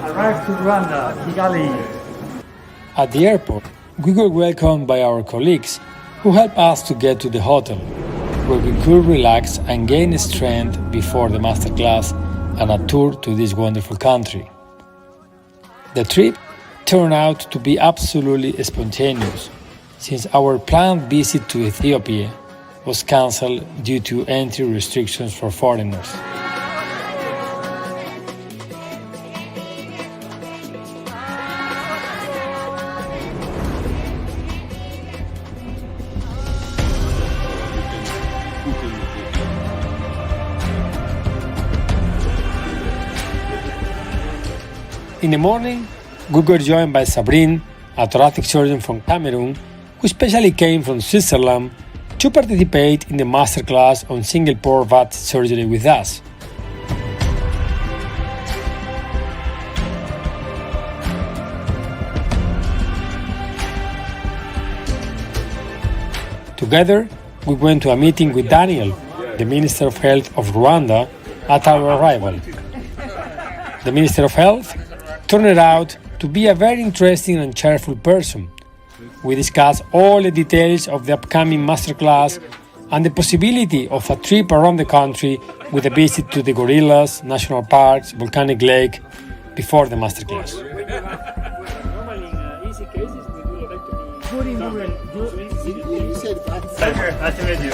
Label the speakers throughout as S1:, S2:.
S1: Arrived to Rwanda, Kigali.
S2: At the airport, we were welcomed by our colleagues who helped us to get to the hotel, where we could relax and gain strength before the masterclass and a tour to this wonderful country. The trip turned out to be absolutely spontaneous, since our planned visit to Ethiopia was cancelled due to entry restrictions for foreigners. In the morning, we were joined by Sandrine, a thoracic surgeon from Cameroon, who specially came from Switzerland to participate in the masterclass on single-port VATS surgery with us. Together, we went to a meeting with Daniel, the Minister of Health of Rwanda, at our arrival. The Minister of Health turned out to be a very interesting and cheerful person. We discussed all the details of the upcoming masterclass and the possibility of a trip around the country with a visit to the gorillas, national parks, volcanic lake before the masterclass.
S1: Normally in easy cases we do lectomy. Nice to meet you.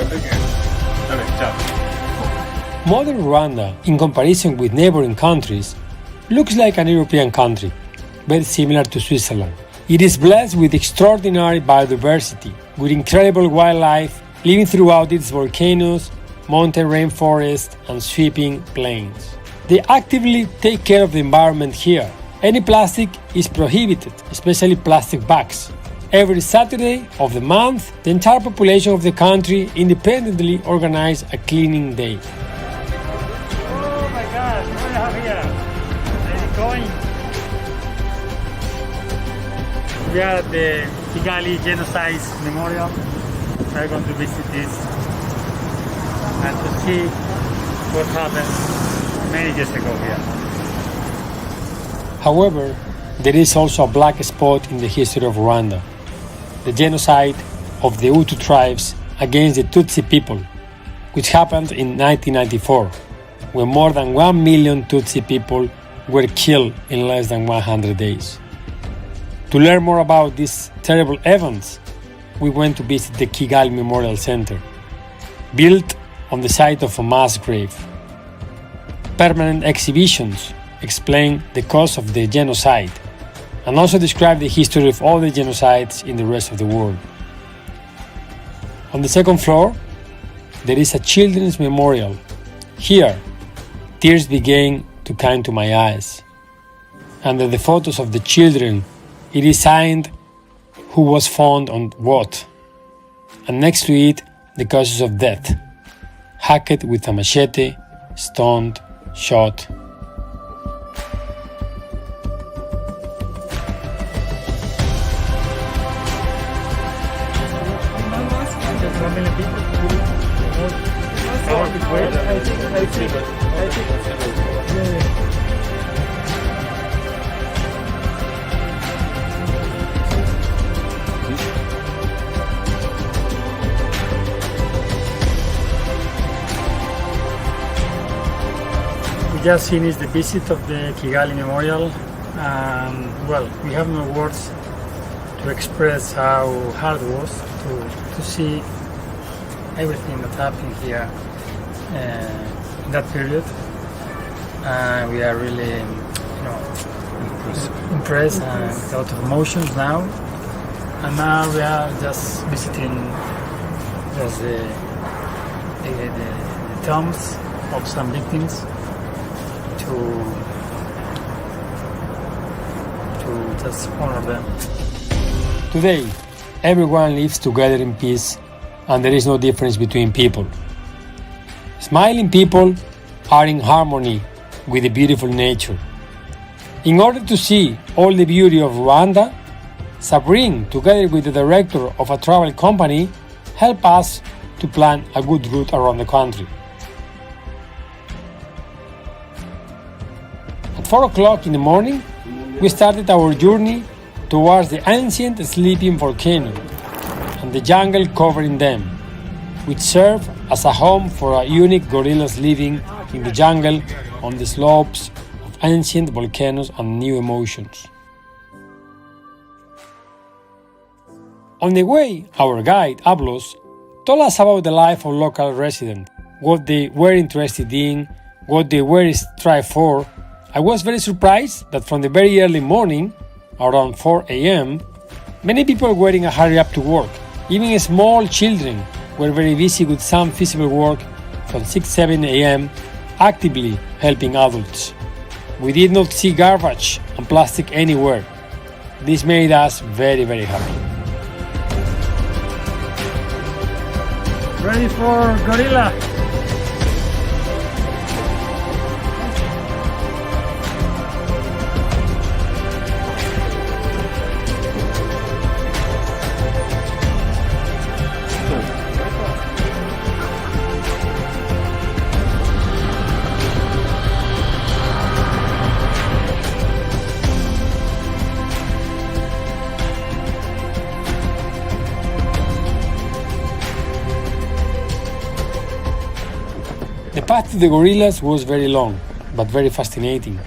S2: Modern Rwanda, in comparison with neighboring countries, looks like an European country, very similar to Switzerland. It is blessed with extraordinary biodiversity, with incredible wildlife living throughout its volcanoes, mountain rainforest, and sweeping plains. They actively take care of the environment here. Any plastic is prohibited, especially plastic bags. Every Saturday of the month, the entire population of the country independently organizes a cleaning day.
S1: Oh my God, what do you have here? Going. We are at the Kigali Genocide Memorial. We are going to visit this and to see what happened many years ago here.
S2: However, there is also a black spot in the history of Rwanda: the genocide of the Hutu tribes against the Tutsi people, which happened in 1994, when more than 1 million Tutsi people were killed in less than 100 days. To learn more about these terrible events, we went to visit the Kigali Memorial Center, built on the site of a mass grave. Permanent exhibitions explain the cause of the genocide and also describe the history of all the genocides in the rest of the world. On the second floor, there is a children's memorial. Here, tears began to come to my eyes. Under the photos of the children, it is signed who was found on what, and next to it, the causes of death: hacked with a machete, stoned, shot.
S1: We just finished the visit of the Kigali Memorial, and well, we have no words to express how hard it was to see everything that happened here in that period. We are really, impressed and with a lot of emotions now. And now we are just visiting just the tombs of some victims to to just honor them.
S2: Today, everyone lives together in peace and there is no difference between people. Smiling people are in harmony with the beautiful nature. In order to see all the beauty of Rwanda, Sandrine, together with the director of a travel company, helped us to plan a good route around the country. At 4 o'clock in the morning, we started our journey towards the ancient sleeping volcano and the jungle covering them, which serve as a home for unique gorillas living in the jungle on the slopes of ancient volcanoes and new emotions. On the way, our guide, Ablos, told us about the life of local residents, what they were interested in, what they were strived for. I was very surprised that from the very early morning, around 4 a.m., many people were in a hurry up to work. Even small children were very busy with some physical work from 6-7 a.m., actively helping adults. We did not see garbage and plastic anywhere. This made us very, very happy.
S1: Ready for gorilla?
S2: The path to the gorillas was very long, but very fascinating.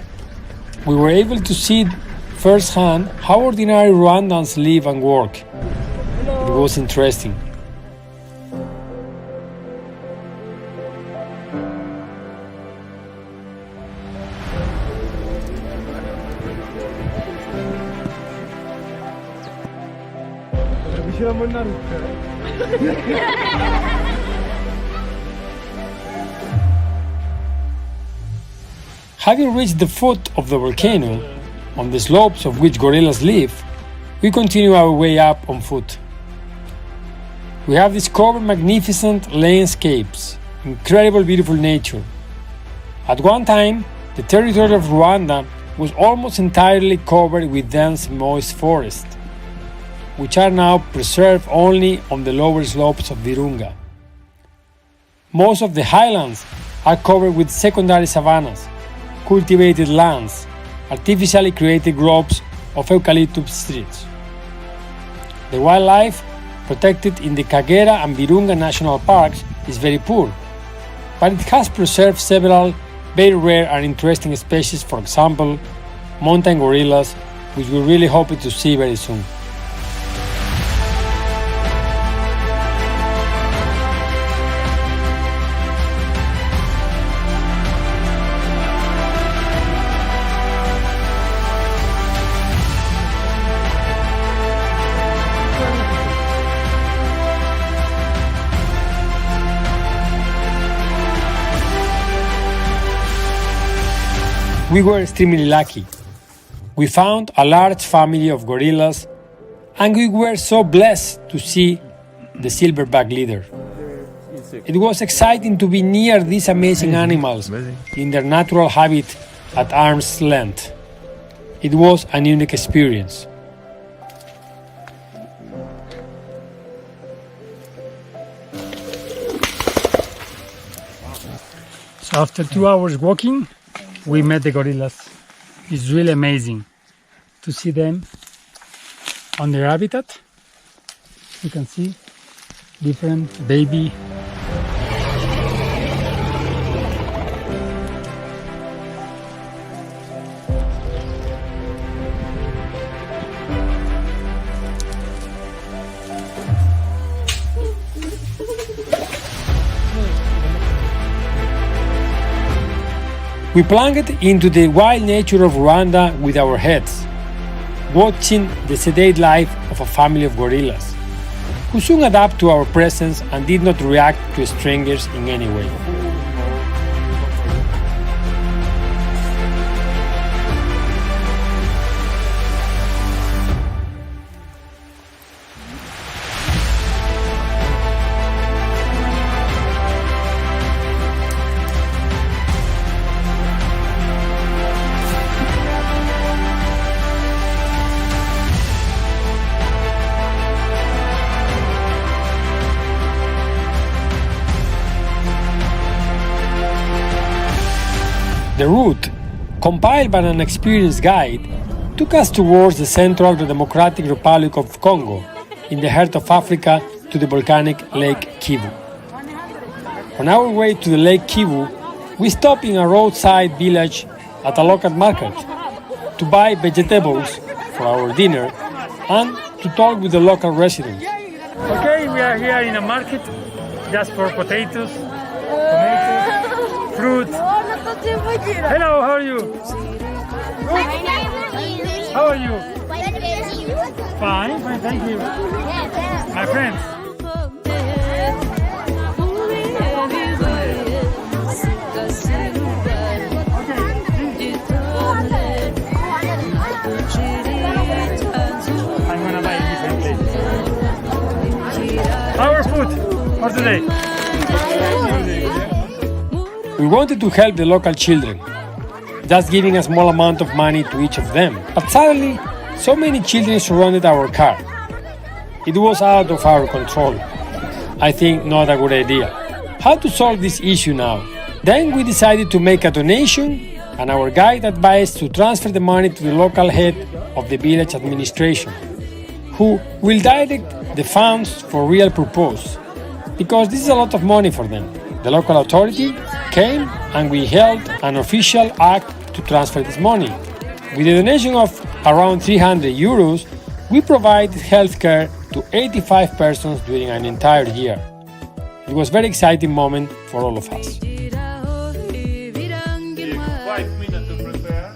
S2: We were able to see firsthand how ordinary Rwandans live and work. It was interesting. Having reached the foot of the volcano, on the slopes of which gorillas live, we continue our way up on foot. We have discovered magnificent landscapes, incredible beautiful nature. At one time, the territory of Rwanda was almost entirely covered with dense moist forests, which are now preserved only on the lower slopes of Virunga. Most of the highlands are covered with secondary savannas, cultivated lands, artificially created groves of eucalyptus trees. The wildlife protected in the Kagera and Virunga national parks is very poor, but it has preserved several very rare and interesting species, for example, mountain gorillas, which we really hope to see very soon. We were extremely lucky. We found a large family of gorillas, and we were so blessed to see the silverback leader. It was exciting to be near these amazing animals in their natural habitat at arm's length. It was a unique experience.
S1: So after 2 hours walking, we met the gorillas. It's really amazing to see them on their habitat. You can see different baby.
S2: We plunged into the wild nature of Rwanda with our heads, watching the sedate life of a family of gorillas, who soon adapted to our presence and did not react to strangers in any way. The route, compiled by an experienced guide, took us towards the central Democratic Republic of Congo, in the heart of Africa, to the volcanic Lake Kivu. On our way to the Lake Kivu, we stopped in a roadside village at a local market to buy vegetables for our dinner and to talk with the local residents.
S1: Okay, we are here in a market just for potatoes, tomatoes, fruit. Hello, how are you? How are you? Fine, fine, thank you. My friends. I'm gonna buy different things. Our food for today.
S2: We wanted to help the local children, just giving a small amount of money to each of them. But suddenly, so many children surrounded our car. It was out of our control. I think not a good idea. How to solve this issue now? Then we decided to make a donation, and our guide advised to transfer the money to the local head of the village administration, who will direct the funds for real purpose, because this is a lot of money for them. The local authority came and we held an official act to transfer this money. With a donation of around 300 euros, we provided healthcare to 85 persons during an entire year. It was a very exciting moment for all of us.
S3: 5 minutes to prepare.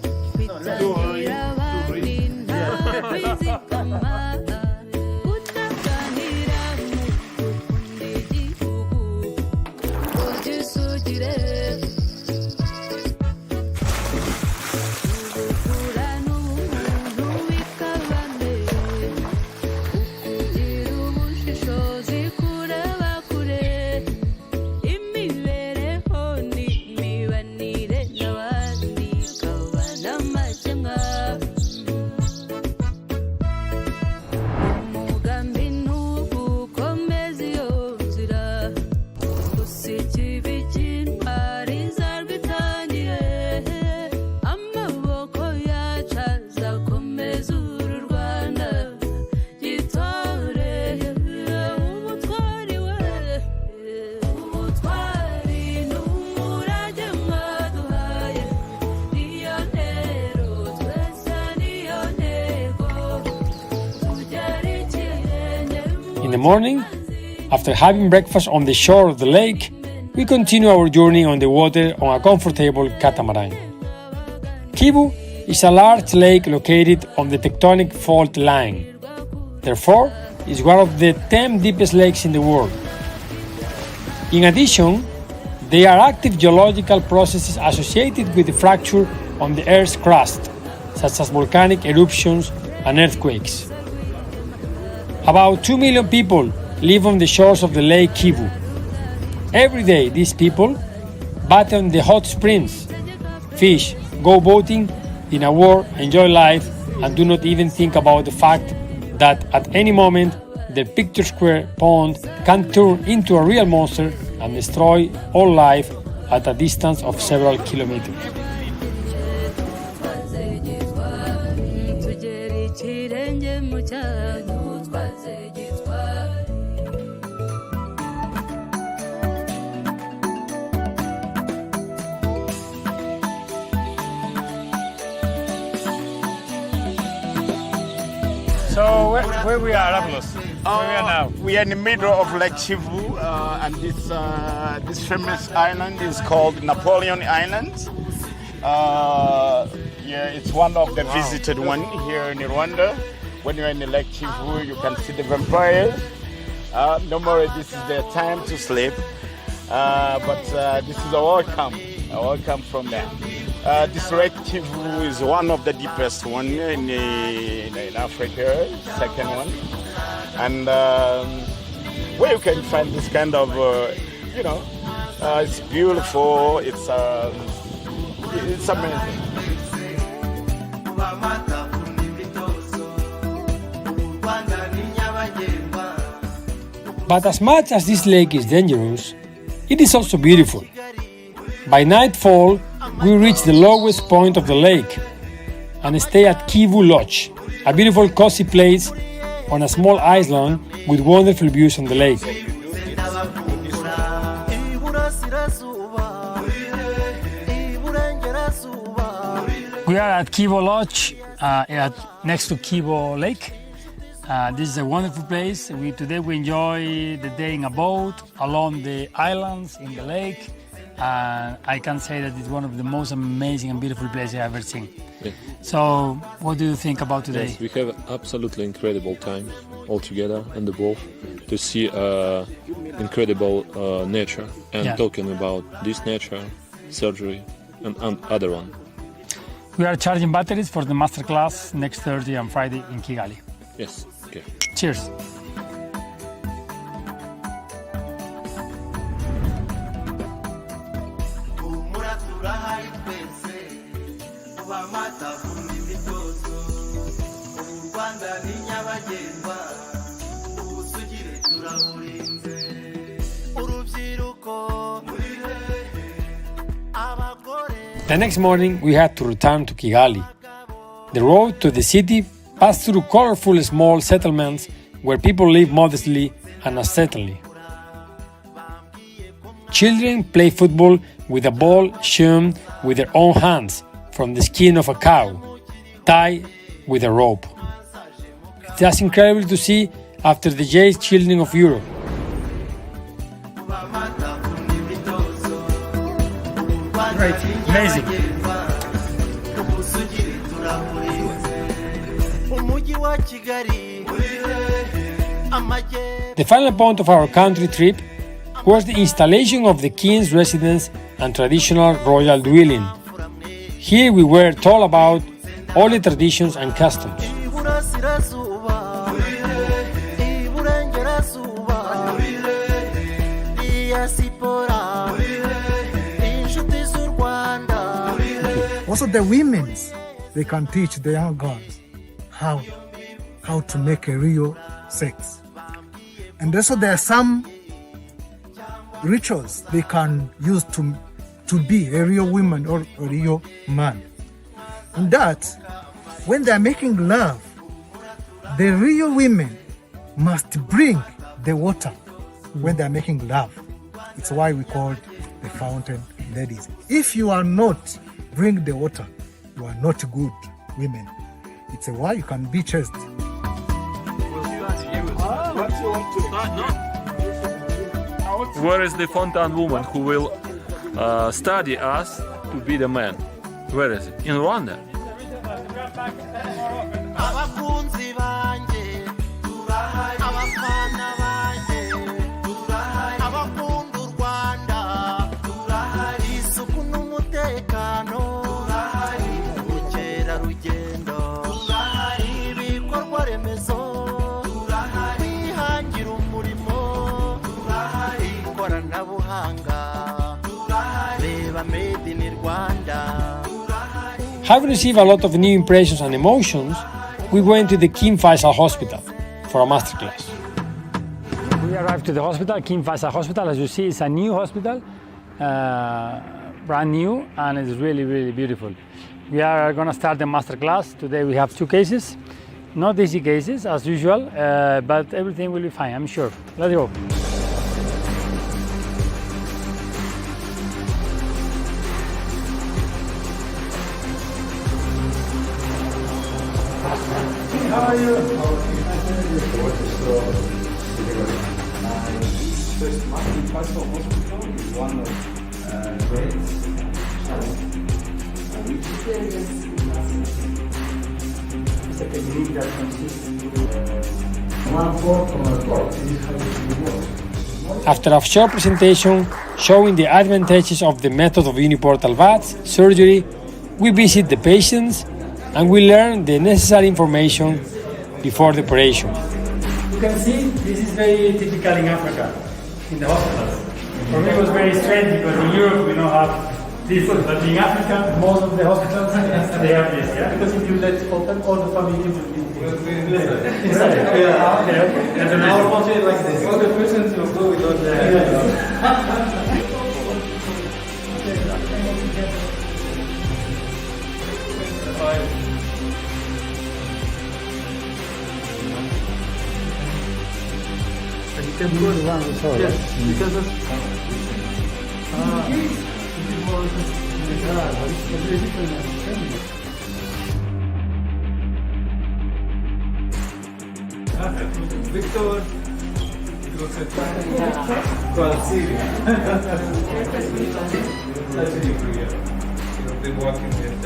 S2: In the morning, after having breakfast on the shore of the lake, we continue our journey on the water on a comfortable catamaran. Kivu is a large lake located on the tectonic fault line. Therefore, it's one of the 10 deepest lakes in the world. In addition, there are active geological processes associated with the fracture on the Earth's crust, such as volcanic eruptions and earthquakes. About 2 million people live on the shores of the Lake Kivu. Every day, these people bathe on the hot springs, fish, go boating, in a word, enjoy life, and do not even think about the fact that at any moment the picturesque pond can turn into a real monster and destroy all life at a distance of several kilometers.
S1: So where we are, Apollos? Where we are now?
S3: We are in the middle of Lake Kivu, and this famous island is called Napoleon Island. Yeah, it's one of the visited one here in Rwanda. When you're in the Lake Kivu, you can see the vampires. Normally, this is their time to sleep, but this is a welcome from them. This Lake Kivu is one of the deepest one in Africa, second one, and where you can find this kind of, it's beautiful. It's amazing.
S2: But as much as this lake is dangerous, it is also beautiful. By nightfall, we reach the lowest point of the lake and stay at Kivu Lodge, a beautiful cozy place on a small island with wonderful views on the lake. We are at Kivu Lodge, next to Kivu Lake. This is a wonderful place. Today we enjoy the day in a boat along the islands in the lake. I can say that it's one of the most amazing and beautiful places I've ever seen.
S4: Yeah.
S2: So, what do you think about today?
S4: Yes, we have absolutely incredible time all together on the boat to see incredible nature and talking about this nature, surgery, and other one.
S2: We are charging batteries for the masterclass next Thursday and Friday in Kigali.
S4: Yes. Okay.
S2: Cheers. The next morning, we had to return to Kigali. The road to the city passed through colorful small settlements where people live modestly and unsettlingly. Children play football with a ball sewn with their own hands from the skin of a cow, tied with a rope. It's just incredible to see after the jade children of Europe.
S1: Right, amazing.
S2: The final point of our country trip was the installation of the king's residence and traditional royal dwelling. Here we were told about all the traditions and customs.
S5: Also the women's, they can teach the young girls how to make a real sex. And also there are some rituals they can use to be a real woman or a real man. And that, when they are making love, the real women must bring the water when they are making love. It's why we call it the fountain ladies. If you are not bring the water, you are not good women. It's a why you can be chased.
S6: Where is the fountain woman who will study us to be the man? Where is it? In Rwanda.
S2: Having received a lot of new impressions and emotions, we went to the King Faisal Hospital for a masterclass. We arrived to the hospital, King Faisal Hospital. As you see, it's a new hospital, brand new, and it's really, really beautiful. We are going to start the masterclass. Today we have 2 cases, not easy cases as usual, but everything will be fine, I'm sure. Let's go.
S1: How are you? King Faisal Hospital is one of great it's a technique that consists of 1/4 from a block. This is how it works.
S2: After a short presentation showing the advantages of the method of Uniportal VATS surgery, we visit the patients and we learn the necessary information before the operation.
S1: You can see this is very typical in Africa, in the hospitals. For me it was very strange because in Europe we don't have this, but in Africa most of the hospitals they have this. Yeah? Because if you let open, all the family will be inside. Yeah. Okay. And our function is like this. All the patients will go without
S7: Victor. I've been working with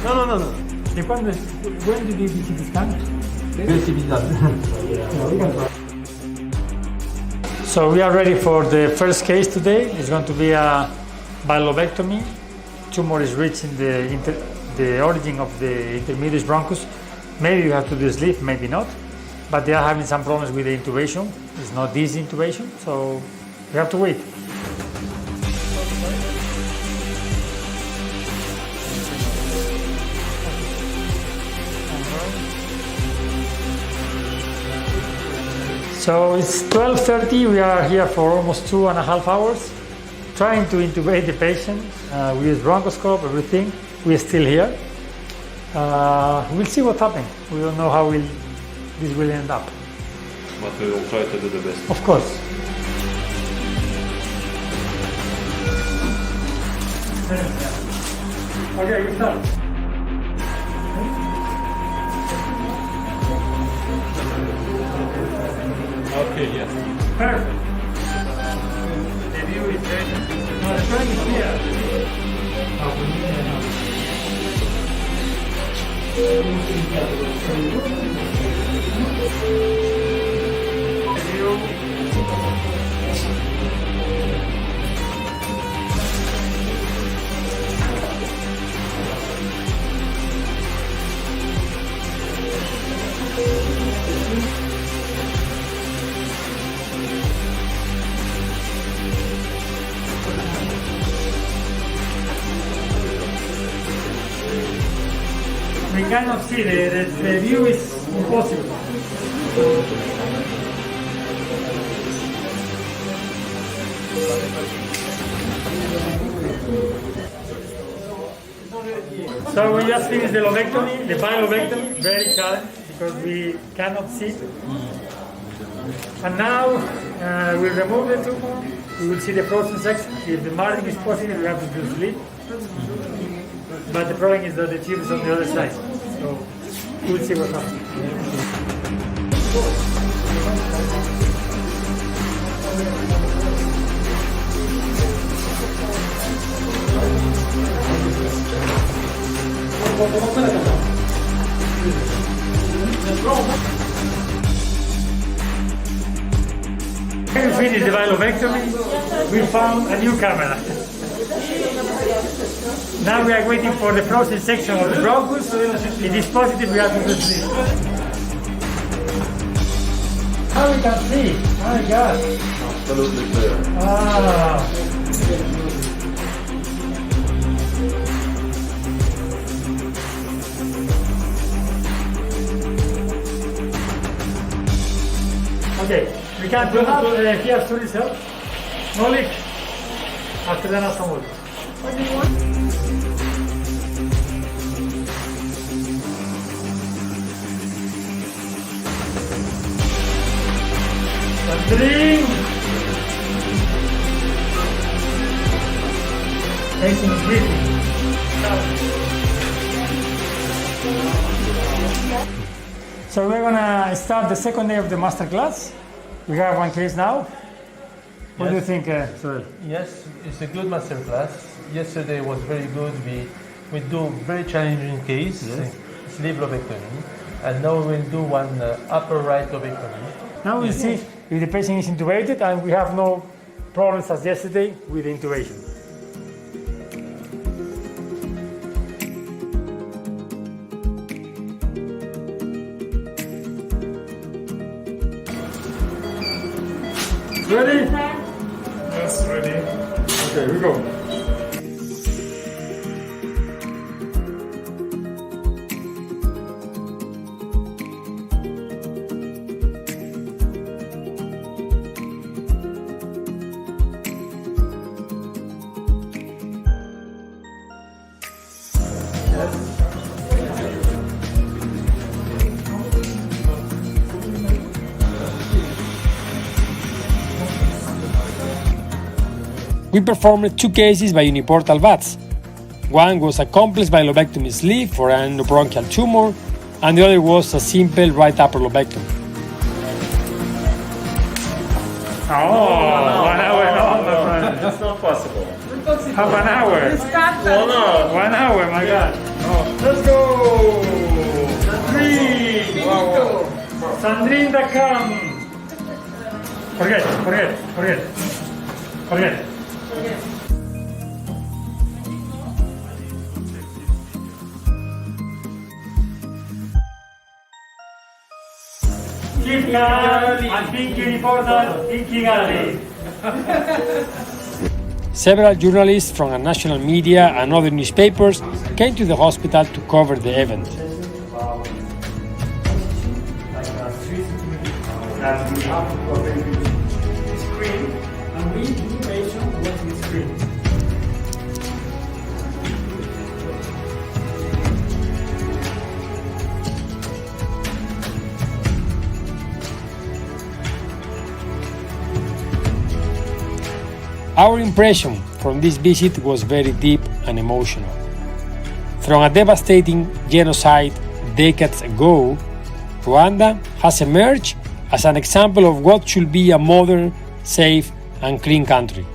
S1: No. Depende, when did you visit this country? So we are ready for the first case today. It's going to be a bilobectomy. Tumor is reaching the origin of the intermediate bronchus. Maybe you have to do a sleeve, maybe not. But they are having some problems with the intubation. It's not this intubation, so we have to wait. So it's 12:30. We are here for almost 2.5 hours, trying to intubate the patient. We use bronchoscope, everything. We are still here. We'll see what happens. We don't know how this will end up.
S4: But we will try to do the best.
S1: Of course. Okay, you start.
S4: Okay, yes.
S1: Perfect. The view is great. No, the front is here. We cannot see, the view is impossible. So we just finished the lobectomy, the bilobectomy, very challenging because we cannot see. And now we remove the tumor, we will see the frozen section. If the margin is positive, we have to do sleep. But the problem is that the tube is on the other side. So we'll see what happens. When we finished the bilobectomy, we found a new camera. Now we are waiting for the frozen section of the bronchus. If it's positive, we have to do sleep. Now we can see. Oh my God.
S4: Absolutely clear.
S1: Ah. Okay, we can do that here to result. No leak. After that, not some more. What do you want? Sandrine! Patient is breathing. So we're gonna start the second day of the masterclass. We have one case now. What do you think, Souheil?
S8: Yes, it's a good master class. Yesterday was very good. We do very challenging case, sleeve lobectomy, and now we will do one upper right lobectomy.
S1: Now we'll see if the patient is intubated, and we have no problems as yesterday with the intubation. Ready?
S7: Yes, ready.
S1: Okay, we go.
S2: We performed 2 cases by Uniportal VATS. One was a complex bilobectomy sleeve for an endobronchial tumor, and the other was a simple right upper lobectomy.
S1: Oh, 1 hour, no, my friend.
S6: That's not possible.
S1: Half an hour.
S6: Well, no.
S1: 1 hour, my God. Oh, let's go. Sandrine. Wow. Sandrine, Dackam. Forget. Keep calm and think Uniportal in Kigali.
S2: Several journalists from a national media and other newspapers came to the hospital to cover the event.
S1: That we have to cover the screen, and we mention what's the screen.
S2: Our impression from this visit was very deep and emotional. From a devastating genocide decades ago, Rwanda has emerged as an example of what should be a modern, safe, and clean country.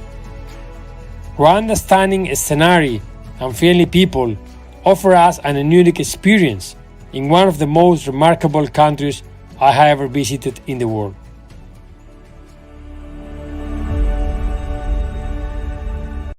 S2: Rwanda's stunning scenery and friendly people offer us an unique experience in one of the most remarkable countries I have ever visited in the world.